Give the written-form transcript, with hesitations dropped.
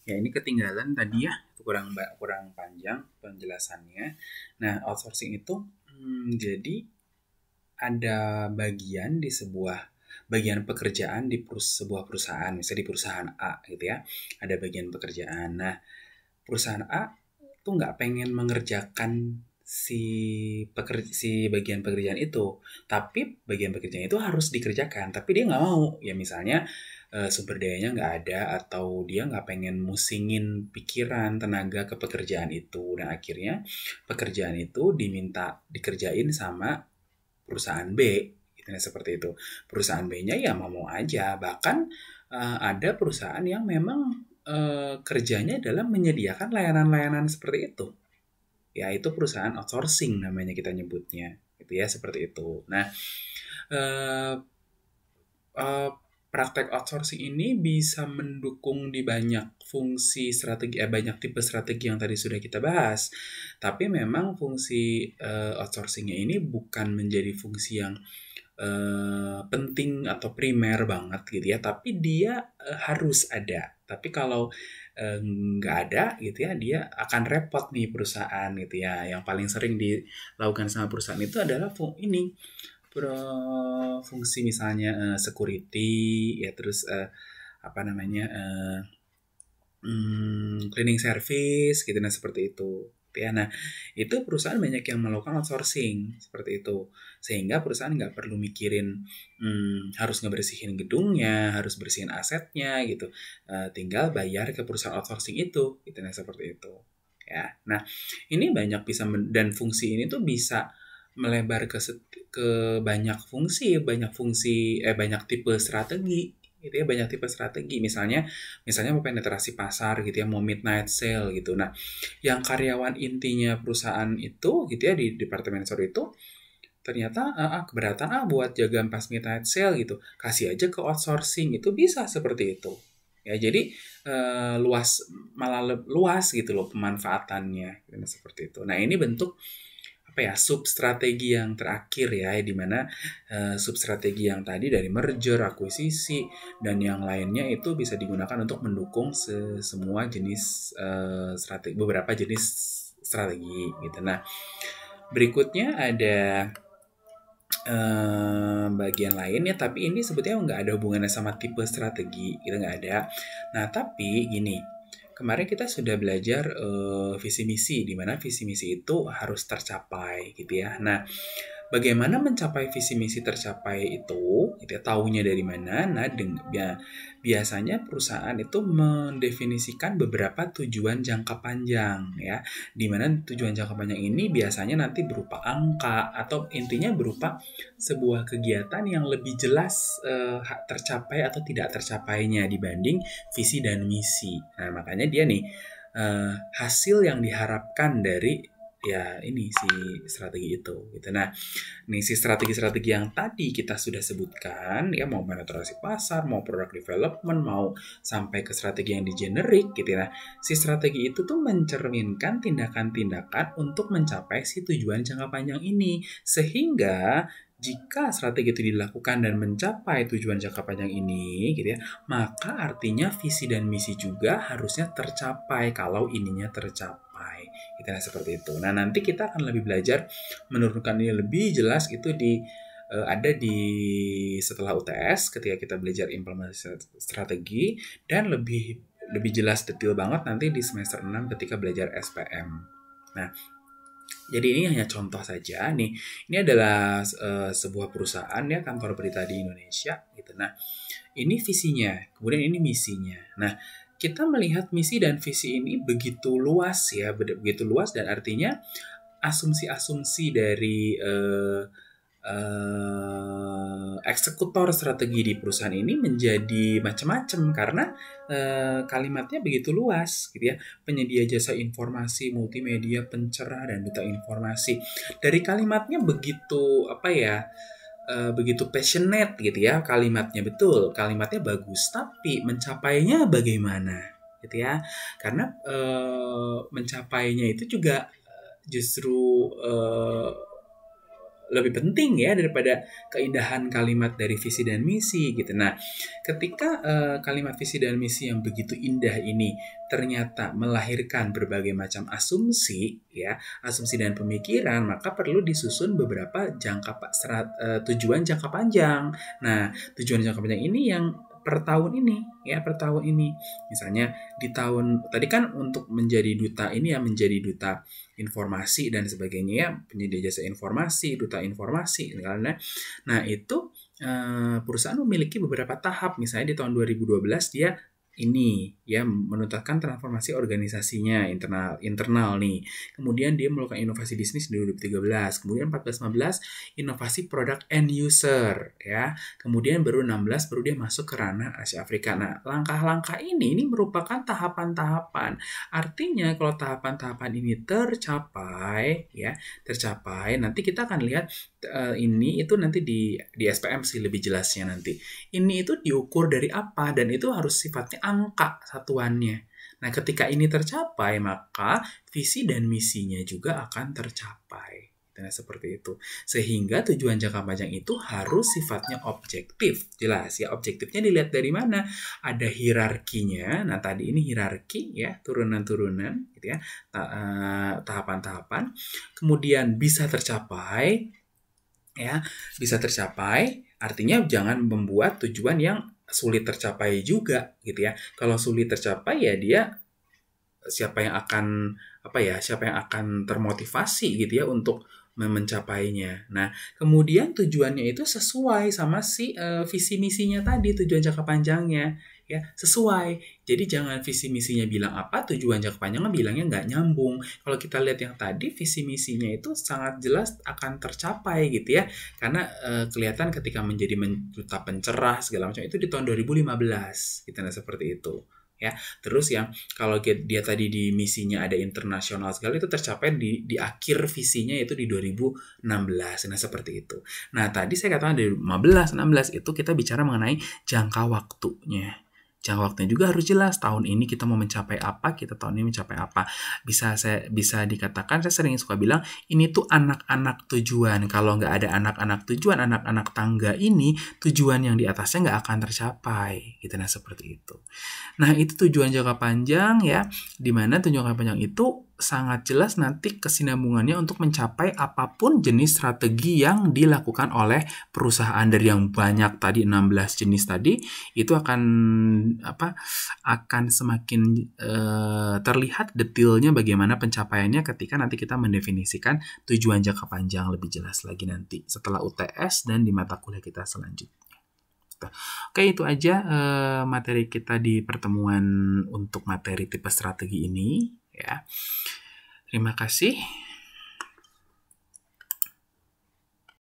Ya, ini ketinggalan tadi ya, itu kurang panjang penjelasannya. Nah, outsourcing itu jadi ada bagian pekerjaan di sebuah perusahaan, misalnya di perusahaan A gitu ya, ada bagian pekerjaan. Nah, perusahaan A tuh nggak pengen mengerjakan si bagian pekerjaan itu, tapi bagian pekerjaan itu harus dikerjakan, tapi dia nggak mau. Ya misalnya sumber dayanya nggak ada, atau dia nggak pengen musingin pikiran, tenaga ke pekerjaan itu, dan akhirnya pekerjaan itu diminta dikerjain sama perusahaan B, gitu, nah seperti itu. Perusahaan B-nya ya mau-mau aja, bahkan ada perusahaan yang memang kerjanya adalah menyediakan layanan-layanan seperti itu. Ya, itu perusahaan outsourcing namanya kita nyebutnya, gitu ya, seperti itu. Nah, eh, eh, praktek outsourcing ini bisa mendukung di banyak fungsi strategi, banyak tipe strategi yang tadi sudah kita bahas. Tapi memang fungsi outsourcingnya ini bukan menjadi fungsi yang penting atau primer banget gitu ya, tapi dia harus ada. Tapi kalau nggak ada gitu ya, dia akan repot nih perusahaan gitu ya. Yang paling sering dilakukan sama perusahaan itu adalah fungsi misalnya security ya, terus apa namanya cleaning service gitu, nah seperti itu ya. Nah, itu perusahaan banyak yang melakukan outsourcing seperti itu, sehingga perusahaan nggak perlu mikirin harus ngebersihin gedungnya, harus bersihin asetnya gitu. Tinggal bayar ke perusahaan outsourcing itu gitu, nah seperti itu ya. Nah, ini banyak dan fungsi ini tuh bisa melebar ke banyak tipe strategi gitu ya, banyak tipe strategi. Misalnya mau penetrasi pasar gitu ya, mau midnight sale gitu. Nah, yang karyawan intinya perusahaan itu gitu ya, di departemen store itu ternyata keberatan buat jaga pas midnight sale gitu, kasih aja ke outsourcing, itu bisa seperti itu ya. Jadi luas gitu loh pemanfaatannya gitu, seperti itu. Nah, ini bentuk apa ya, sub strategi yang terakhir ya, di mana sub strategi yang tadi dari merger, akuisisi, dan yang lainnya itu bisa digunakan untuk mendukung semua jenis strategi, beberapa jenis strategi gitu. Nah, berikutnya ada bagian lain ya, tapi ini sebetulnya nggak ada hubungannya sama tipe strategi, kita nggak ada. Nah, tapi gini, kemarin kita sudah belajar visi misi, di mana visi misi itu harus tercapai gitu ya. Nah, bagaimana mencapai visi misi tercapai itu, gitu ya, taunya dari mana? Nah, biasanya perusahaan itu mendefinisikan beberapa tujuan jangka panjang ya, di mana tujuan jangka panjang ini biasanya nanti berupa angka, atau intinya berupa sebuah kegiatan yang lebih jelas tercapai atau tidak tercapainya dibanding visi dan misi. Nah, makanya dia nih hasil yang diharapkan dari ya ini si strategi itu gitu. Nah, nih si strategi-strategi yang tadi kita sudah sebutkan ya, mau penetrasi pasar, mau product development, mau sampai ke strategi yang di generik gitu ya. Nah, si strategi itu tuh mencerminkan tindakan-tindakan untuk mencapai si tujuan jangka panjang ini, sehingga jika strategi itu dilakukan dan mencapai tujuan jangka panjang ini gitu ya, maka artinya visi dan misi juga harusnya tercapai kalau ininya tercapai. Gitu, nah seperti itu. Nah, nanti kita akan lebih belajar menurunkan ini lebih jelas itu ada di setelah UTS, ketika kita belajar implementasi strategi, dan lebih lebih jelas detail banget nanti di semester 6 ketika belajar SPM. Nah, jadi ini hanya contoh saja nih. Ini adalah sebuah perusahaan ya, kantor berita di Indonesia gitu. Nah, ini visinya, kemudian ini misinya. Nah, kita melihat misi dan visi ini begitu luas ya, begitu luas, dan artinya asumsi-asumsi dari eksekutor strategi di perusahaan ini menjadi macam-macam, karena kalimatnya begitu luas gitu ya. Penyedia jasa informasi, multimedia, pencerah, dan duta informasi. Dari kalimatnya begitu apa ya, begitu passionate gitu ya kalimatnya, betul, kalimatnya bagus, tapi mencapainya bagaimana gitu ya. Karena mencapainya itu juga justru lebih penting ya daripada keindahan kalimat dari visi dan misi gitu. Nah, ketika kalimat visi dan misi yang begitu indah ini ternyata melahirkan berbagai macam asumsi ya, asumsi dan pemikiran, maka perlu disusun beberapa tujuan jangka panjang. Nah, tujuan jangka panjang ini yang per tahun ini. Misalnya di tahun tadi kan untuk menjadi duta ini ya, menjadi duta informasi dan sebagainya ya, penyedia jasa informasi, duta informasi karena nah itu perusahaan memiliki beberapa tahap. Misalnya di tahun 2012 dia ini ya menuntaskan transformasi organisasinya internal nih. Kemudian dia melakukan inovasi bisnis di 2013. Kemudian 14-15 inovasi produk end user ya. Kemudian baru 16 baru dia masuk ke ranah Asia Afrika. Nah, langkah-langkah ini merupakan tahapan-tahapan. Artinya kalau tahapan-tahapan ini tercapai nanti kita akan lihat ini itu nanti di SPM sih lebih jelasnya nanti. Ini itu diukur dari apa dan itu harus sifatnya angka satuannya. Nah, ketika ini tercapai, maka visi dan misinya juga akan tercapai. Nah, seperti itu. Sehingga tujuan jangka panjang itu harus sifatnya objektif. Jelas ya, objektifnya dilihat dari mana? Ada hierarkinya. Nah, tadi ini hierarki ya, turunan-turunan gitu ya. Tahapan-tahapan. Kemudian bisa tercapai ya, bisa tercapai. Artinya jangan membuat tujuan yang sulit tercapai juga gitu ya. Kalau sulit tercapai ya dia siapa yang akan termotivasi gitu ya untuk mencapainya. Nah, kemudian tujuannya itu sesuai sama si visi misinya tadi, tujuan jangka panjangnya ya, sesuai. Jadi jangan visi misinya bilang apa, tujuan jangka panjangnya bilangnya nggak nyambung. Kalau kita lihat yang tadi, visi misinya itu sangat jelas akan tercapai gitu ya. Karena kelihatan ketika menjadi duta pencerah segala macam itu di tahun 2015 gitu, nah seperti itu. Ya, terus yang kalau dia tadi di misinya ada internasional segala itu tercapai di akhir visinya itu di 2016. Nah, seperti itu. Nah, tadi saya katakan dari 15 16 itu kita bicara mengenai jangka waktunya. Jangka waktunya juga harus jelas. Tahun ini kita mau mencapai apa, kita tahun ini mencapai apa. Bisa dikatakan, saya sering suka bilang, ini tuh anak-anak tujuan. Kalau nggak ada anak-anak tujuan, anak-anak tangga ini, tujuan yang di atasnya nggak akan tercapai. Gitu, nah seperti itu. Nah, itu tujuan jangka panjang ya, di mana tujuan jangka panjang itu sangat jelas nanti kesinambungannya untuk mencapai apapun jenis strategi yang dilakukan oleh perusahaan. Dari yang banyak tadi 16 jenis tadi itu akan semakin terlihat detailnya bagaimana pencapaiannya ketika nanti kita mendefinisikan tujuan jangka panjang lebih jelas lagi nanti setelah UTS dan di mata kuliah kita selanjutnya. Oke, itu aja materi kita di pertemuan untuk materi tipe strategi ini ya. Terima kasih.